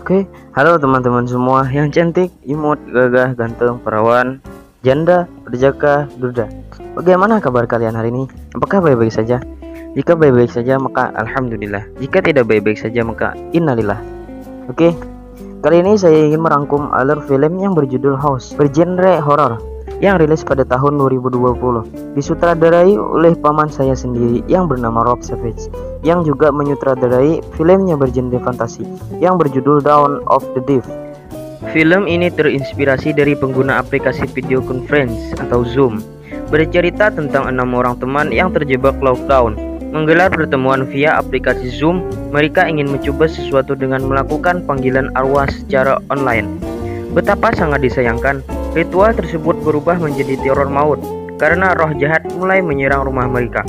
Oke, halo teman-teman semua yang cantik, imut, gagah, ganteng, perawan, janda, berjaka, duda. Bagaimana kabar kalian hari ini? Apakah baik-baik saja? Jika baik-baik saja maka alhamdulillah. Jika tidak baik-baik saja maka innalillah. Oke, kali ini saya ingin merangkum alur film yang berjudul House, bergenre horor, yang rilis pada tahun 2020, disutradarai oleh paman saya sendiri yang bernama Rob Savage, yang juga menyutradarai filmnya bergenre fantasi yang berjudul Dawn of the Dead. Film ini terinspirasi dari pengguna aplikasi video conference atau Zoom, bercerita tentang 6 orang teman yang terjebak lockdown. Menggelar pertemuan via aplikasi Zoom, mereka ingin mencoba sesuatu dengan melakukan panggilan arwah secara online. Betapa sangat disayangkan, ritual tersebut berubah menjadi teror maut karena roh jahat mulai menyerang rumah mereka.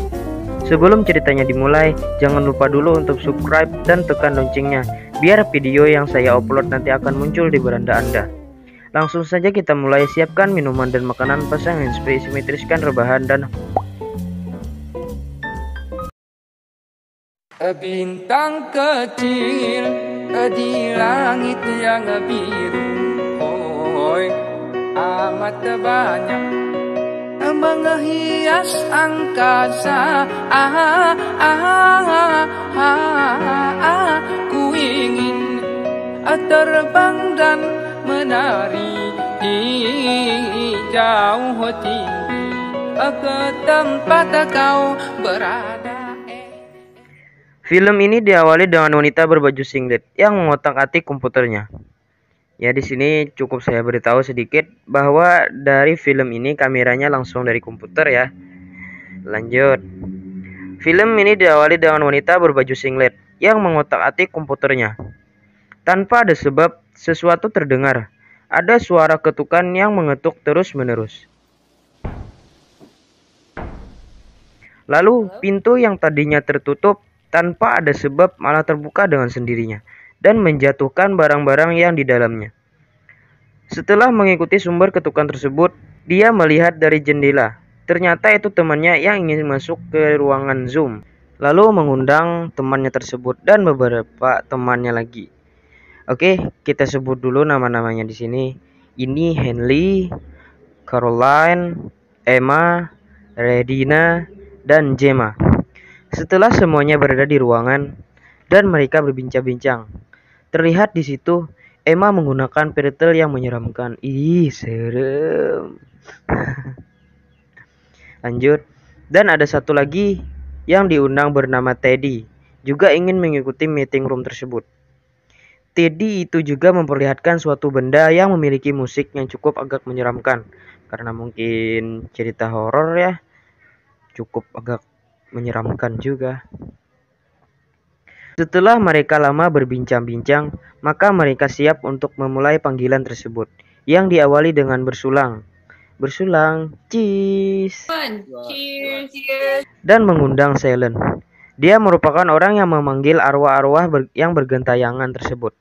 Sebelum ceritanya dimulai, jangan lupa dulu untuk subscribe dan tekan loncengnya, biar video yang saya upload nanti akan muncul di beranda Anda. Langsung saja kita mulai. Siapkan minuman dan makanan, pasang handsfree, simetriskan rebahan, dan bintang kecil di langit yang biru, oi, amat banyak menghias angkasa. Ku ingin terbang dan menari jauh tinggi ke tempat kau berada. film ini diawali dengan wanita berbaju singlet yang mengotak-atik komputernya. Ya, di sini cukup saya beritahu sedikit bahwa dari film ini kameranya langsung dari komputer ya. Lanjut. Film ini diawali dengan wanita berbaju singlet yang mengotak-atik komputernya. Tanpa ada sebab, sesuatu terdengar. Ada suara ketukan yang mengetuk terus-menerus. Lalu, pintu yang tadinya tertutup tanpa ada sebab malah terbuka dengan sendirinya dan menjatuhkan barang-barang yang di dalamnya. Setelah mengikuti sumber ketukan tersebut, dia melihat dari jendela. Ternyata itu temannya yang ingin masuk ke ruangan Zoom, lalu mengundang temannya tersebut dan beberapa temannya lagi. Oke, kita sebut dulu nama-namanya di sini. Ini Henley, Caroline, Emma, Redina, dan Gemma. Setelah semuanya berada di ruangan dan mereka berbincang-bincang, terlihat di situ Emma menggunakan peritel yang menyeramkan. Ih, serem. Lanjut. Dan ada satu lagi yang diundang bernama Teddy, juga ingin mengikuti meeting room tersebut. Teddy itu juga memperlihatkan suatu benda yang memiliki musik yang cukup agak menyeramkan. Karena mungkin cerita horor ya, cukup agak menyeramkan juga. Setelah mereka lama berbincang-bincang, maka mereka siap untuk memulai panggilan tersebut, yang diawali dengan bersulang, cheese, dan mengundang Silent. Dia merupakan orang yang memanggil arwah-arwah yang bergentayangan tersebut.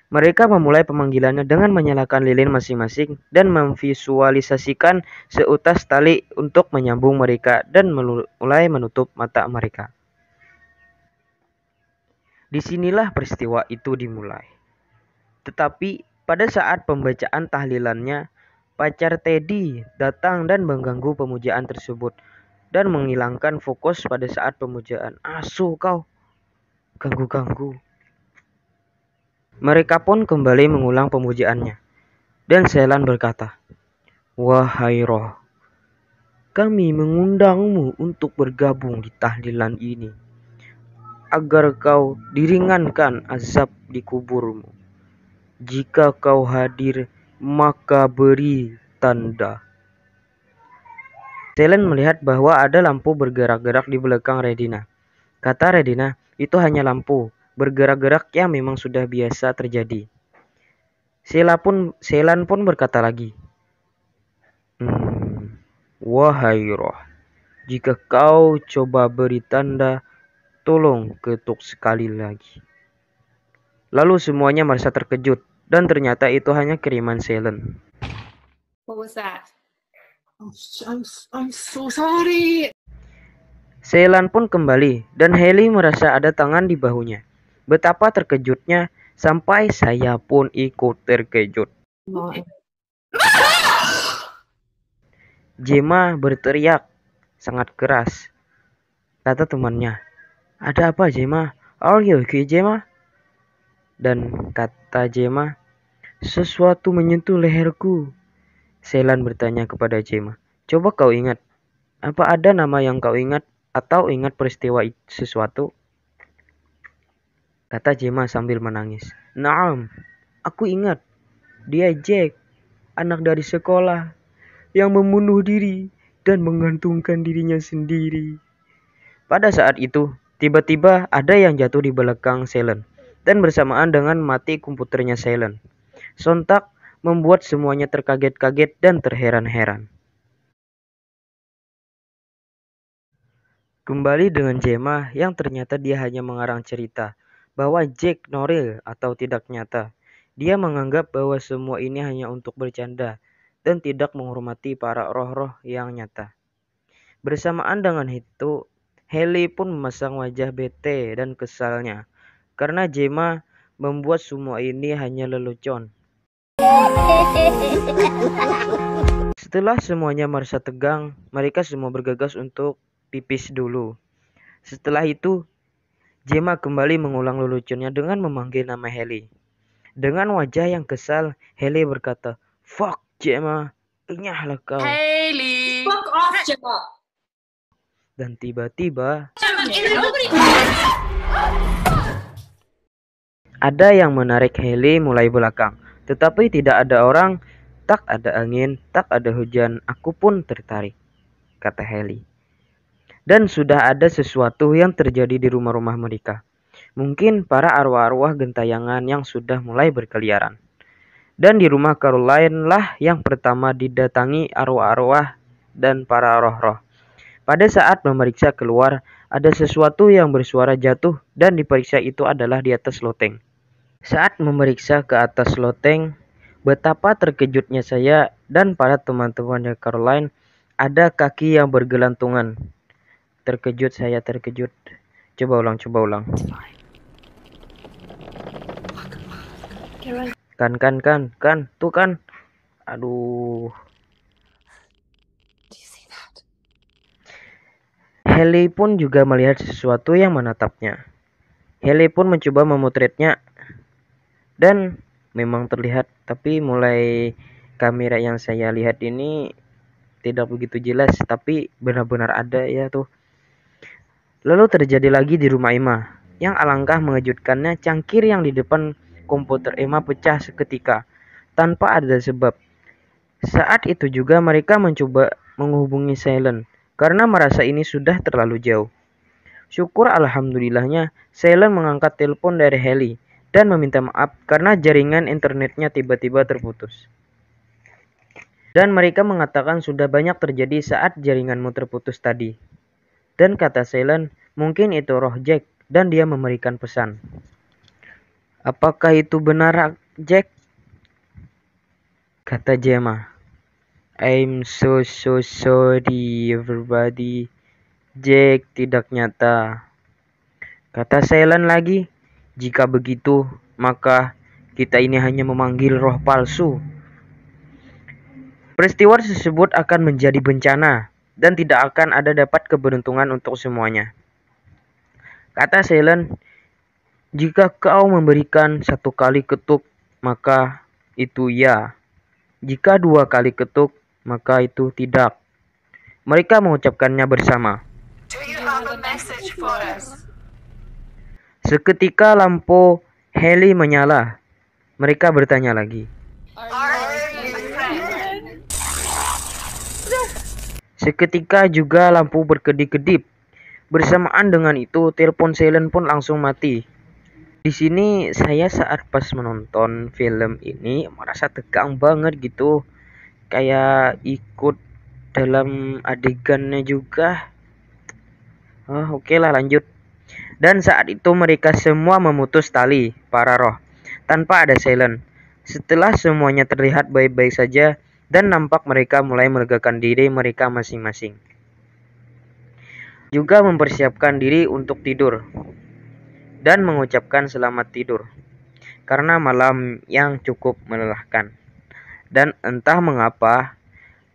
Mereka memulai pemanggilannya dengan menyalakan lilin masing-masing dan memvisualisasikan seutas tali untuk menyambung mereka dan mulai menutup mata mereka. Disinilah peristiwa itu dimulai. Tetapi pada saat pembacaan tahlilannya, pacar Teddy datang dan mengganggu pemujaan tersebut dan menghilangkan fokus pada saat pemujaan. Asu kau, ganggu-ganggu. Mereka pun kembali mengulang pemujaannya. Dan Selan berkata, "Wahai roh, kami mengundangmu untuk bergabung di tahlilan ini, agar kau diringankan azab di kuburmu. Jika kau hadir, maka beri tanda." Selan melihat bahwa ada lampu bergerak-gerak di belakang Redina. Kata Redina, itu hanya lampu bergerak-gerak yang memang sudah biasa terjadi. Selan pun berkata lagi, "Wahai roh, jika kau coba beri tanda, tolong ketuk sekali lagi." Lalu semuanya merasa terkejut, dan ternyata itu hanya kiriman Selan. What was that? I'm so sorry. Selan pun kembali, dan Haley merasa ada tangan di bahunya. Betapa terkejutnya sampai saya pun ikut terkejut. Jema berteriak sangat keras. Kata temannya, "Ada apa, Jema? Are you okay, Jema?" Dan kata Jema, "Sesuatu menyentuh leherku." Selan bertanya kepada Jema, "Coba kau ingat, apa ada nama yang kau ingat atau ingat peristiwa sesuatu?" Kata Jema sambil menangis, "Naam, aku ingat. Dia Jack, anak dari sekolah, yang membunuh diri dan menggantungkan dirinya sendiri." Pada saat itu, tiba-tiba ada yang jatuh di belakang Selen, dan bersamaan dengan mati komputernya Selen, sontak membuat semuanya terkaget-kaget dan terheran-heran. Kembali dengan Jema yang ternyata dia hanya mengarang cerita bahwa Jack Norrell atau tidak nyata. Dia menganggap bahwa semua ini hanya untuk bercanda dan tidak menghormati para roh-roh yang nyata. Bersamaan dengan itu, Haley pun memasang wajah bete dan kesalnya karena Jema membuat semua ini hanya lelucon. Setelah semuanya merasa tegang, mereka semua bergegas untuk pipis dulu. Setelah itu, Jema kembali mengulang leluconnya dengan memanggil nama Haley. Dengan wajah yang kesal, Haley berkata, "Fuck Jema, enyahlah kau." Hailey. Fuck off, Jema. Dan tiba-tiba ada yang menarik Haley mulai belakang, tetapi tidak ada orang, tak ada angin, tak ada hujan, aku pun tertarik, kata Haley. Dan sudah ada sesuatu yang terjadi di rumah-rumah mereka. Mungkin para arwah-arwah gentayangan yang sudah mulai berkeliaran. Dan di rumah Caroline lah yang pertama didatangi arwah-arwah dan para roh-roh. Pada saat memeriksa keluar, ada sesuatu yang bersuara jatuh dan diperiksa itu adalah di atas loteng. Saat memeriksa ke atas loteng, betapa terkejutnya saya dan para teman-temannya Caroline, ada kaki yang bergelantungan. Terkejut saya, terkejut. Coba ulang. Kan. Tuh kan. Aduh. Haley pun juga melihat sesuatu yang menatapnya. Haley pun mencoba memotretnya. Dan memang terlihat, tapi mulai kamera yang saya lihat ini tidak begitu jelas, tapi benar-benar ada ya tuh. Lalu terjadi lagi di rumah Emma, yang alangkah mengejutkannya, cangkir yang di depan komputer Emma pecah seketika, tanpa ada sebab. Saat itu juga mereka mencoba menghubungi Silent, karena merasa ini sudah terlalu jauh. Syukur alhamdulillahnya, Silent mengangkat telepon dari Haley, dan meminta maaf karena jaringan internetnya tiba-tiba terputus. Dan mereka mengatakan sudah banyak terjadi saat jaringanmu terputus tadi. Dan kata Silent, mungkin itu roh Jack dan dia memberikan pesan. Apakah itu benar, Jack? Kata Gemma. I'm so sorry everybody. Jack tidak nyata. Kata Silent lagi, jika begitu, maka kita ini hanya memanggil roh palsu. Peristiwa tersebut akan menjadi bencana dan tidak akan ada dapat keberuntungan untuk semuanya. Kata Silent, jika kau memberikan 1 kali ketuk, maka itu ya. Jika 2 kali ketuk, maka itu tidak. Mereka mengucapkannya bersama. Do you have a message for us? Seketika lampu Haley menyala. Mereka bertanya lagi. Are you a friend? Seketika juga lampu berkedip-kedip. Bersamaan dengan itu, telepon Silent pun langsung mati. Di sini saya saat pas menonton film ini merasa tegang banget gitu. Kayak ikut dalam adegannya juga. Oke lah, lanjut. Dan saat itu mereka semua memutus tali para roh tanpa ada Silent. Setelah semuanya terlihat baik-baik saja dan nampak mereka mulai melegakan diri mereka masing-masing. Juga mempersiapkan diri untuk tidur dan mengucapkan selamat tidur. karena malam yang cukup melelahkan. Dan entah mengapa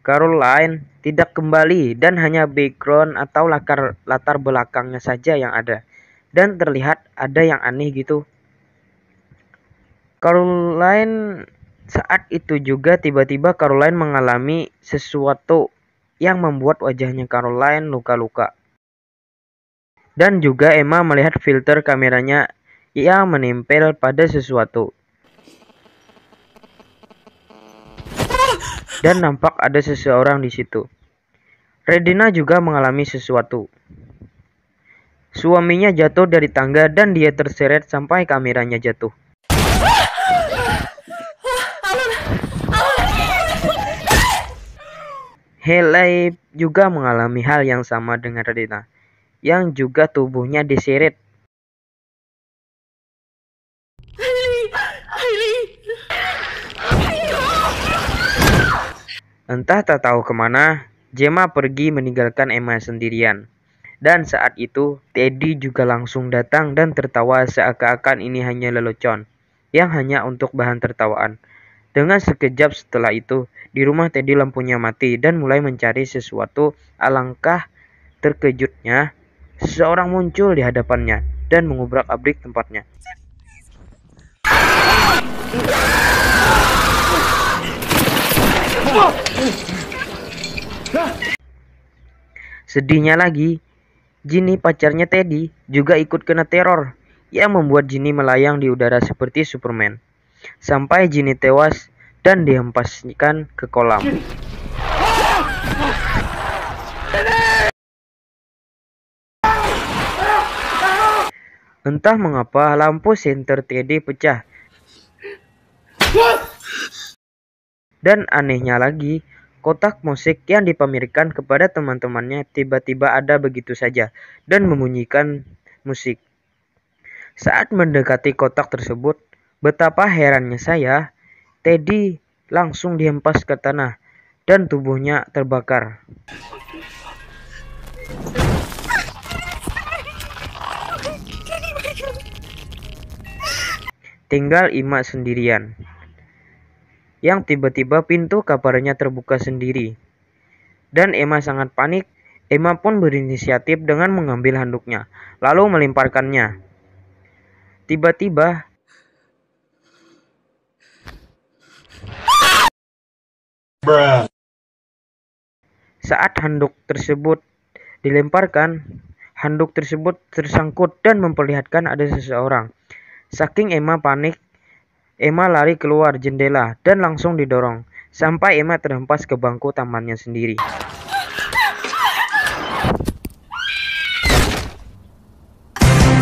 Caroline tidak kembali dan hanya background atau latar belakangnya saja yang ada. Dan terlihat ada yang aneh gitu. Caroline saat itu juga tiba-tiba Caroline mengalami sesuatu yang membuat wajahnya Caroline luka-luka. Dan juga Emma melihat filter kameranya yang menempel pada sesuatu. Dan nampak ada seseorang di situ. Redina juga mengalami sesuatu. Suaminya jatuh dari tangga dan dia terseret sampai kameranya jatuh. Haley juga mengalami hal yang sama dengan Redina, yang juga tubuhnya diseret. Entah tak tahu kemana, Gemma pergi meninggalkan Emma sendirian. Dan saat itu, Teddy juga langsung datang dan tertawa seakan-akan ini hanya lelucon, yang hanya untuk bahan tertawaan. Dengan sekejap setelah itu, di rumah Teddy lampunya mati dan mulai mencari sesuatu. Alangkah terkejutnya, seseorang muncul di hadapannya dan mengubrak-abrik tempatnya. Sedihnya lagi, Ginny pacarnya Teddy juga ikut kena teror yang membuat Ginny melayang di udara seperti Superman. Sampai Ginny tewas dan dihempaskan ke kolam. Entah mengapa lampu senter Teddy pecah. Dan anehnya lagi, kotak musik yang dipamerkan kepada teman-temannya tiba-tiba ada begitu saja dan membunyikan musik. Saat mendekati kotak tersebut, betapa herannya saya, Teddy langsung dihempas ke tanah dan tubuhnya terbakar. Tinggal Ima sendirian. Yang tiba-tiba pintu kamarnya terbuka sendiri. Dan Emma sangat panik. Emma pun berinisiatif dengan mengambil handuknya, lalu melemparkannya. Tiba-tiba saat handuk tersebut dilemparkan, handuk tersebut tersangkut dan memperlihatkan ada seseorang. Saking Emma panik, Emma lari keluar jendela dan langsung didorong, sampai Emma terhempas ke bangku tamannya sendiri.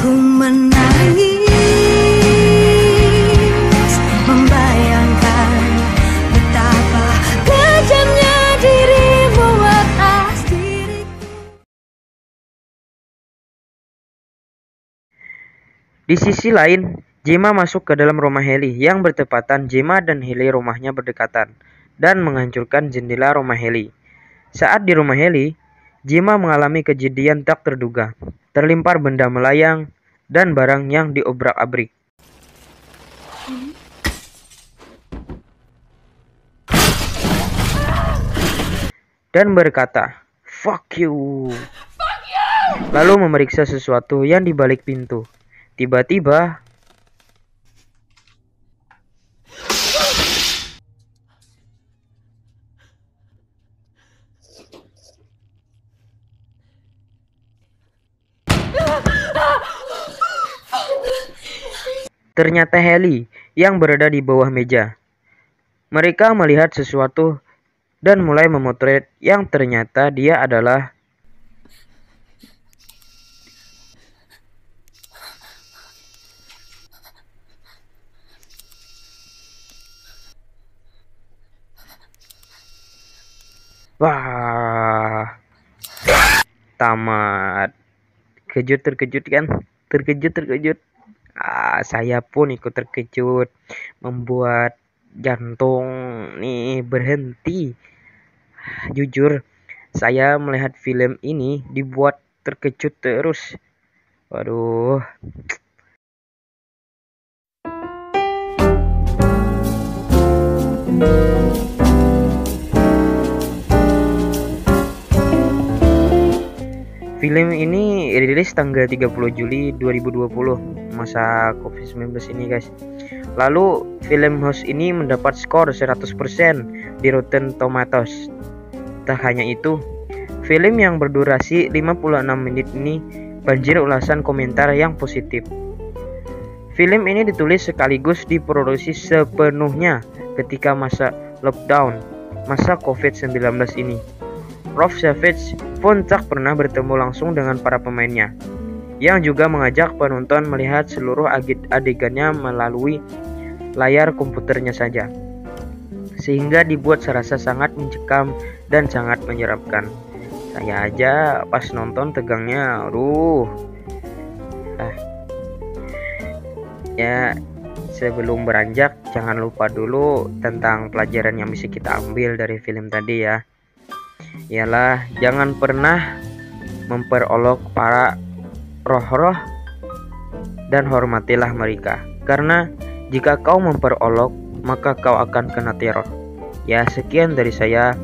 Ku menangis, membayangkan betapa kejamnya dirimu atas diriku. Di sisi lain, Gemma masuk ke dalam rumah Haley yang bertepatan. Gemma dan Haley rumahnya berdekatan dan menghancurkan jendela rumah Haley. Saat di rumah Haley, Gemma mengalami kejadian tak terduga. Terlimpar benda melayang dan barang yang diobrak-abrik. Dan berkata, "Fuck you." Lalu memeriksa sesuatu yang di balik pintu. Tiba-tiba ternyata Haley yang berada di bawah meja. Mereka melihat sesuatu dan mulai memotret yang ternyata dia adalah wah, tamat. Terkejut kan? Terkejut. Saya pun ikut terkejut, membuat jantung nih berhenti. Jujur, saya melihat film ini dibuat terkejut terus. Waduh. Film ini rilis tanggal 30 Juli 2020, masa Covid-19 ini guys. Lalu film Host ini mendapat skor 100% di Rotten Tomatoes. Tak hanya itu, film yang berdurasi 56 menit ini banjir ulasan komentar yang positif. Film ini ditulis sekaligus diproduksi sepenuhnya ketika masa lockdown, masa Covid-19 ini. Rolf Savage pun tak pernah bertemu langsung dengan para pemainnya, yang juga mengajak penonton melihat seluruh adegannya melalui layar komputernya saja, sehingga dibuat serasa sangat mencekam dan sangat menyeramkan. Saya aja pas nonton tegangnya, Ya, sebelum beranjak, jangan lupa dulu tentang pelajaran yang bisa kita ambil dari film tadi ya. Ialah jangan pernah memperolok para roh-roh dan hormatilah mereka, karena jika kau memperolok maka kau akan kena teror. Ya, sekian dari saya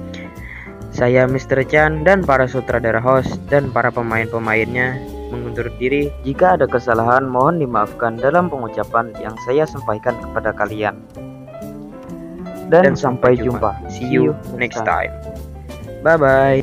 Mr. Chan dan para sutradara Host dan para pemain-pemainnya mengundur diri. Jika ada kesalahan mohon dimaafkan dalam pengucapan yang saya sampaikan kepada kalian. Dan sampai jumpa. See you next time. Bye bye.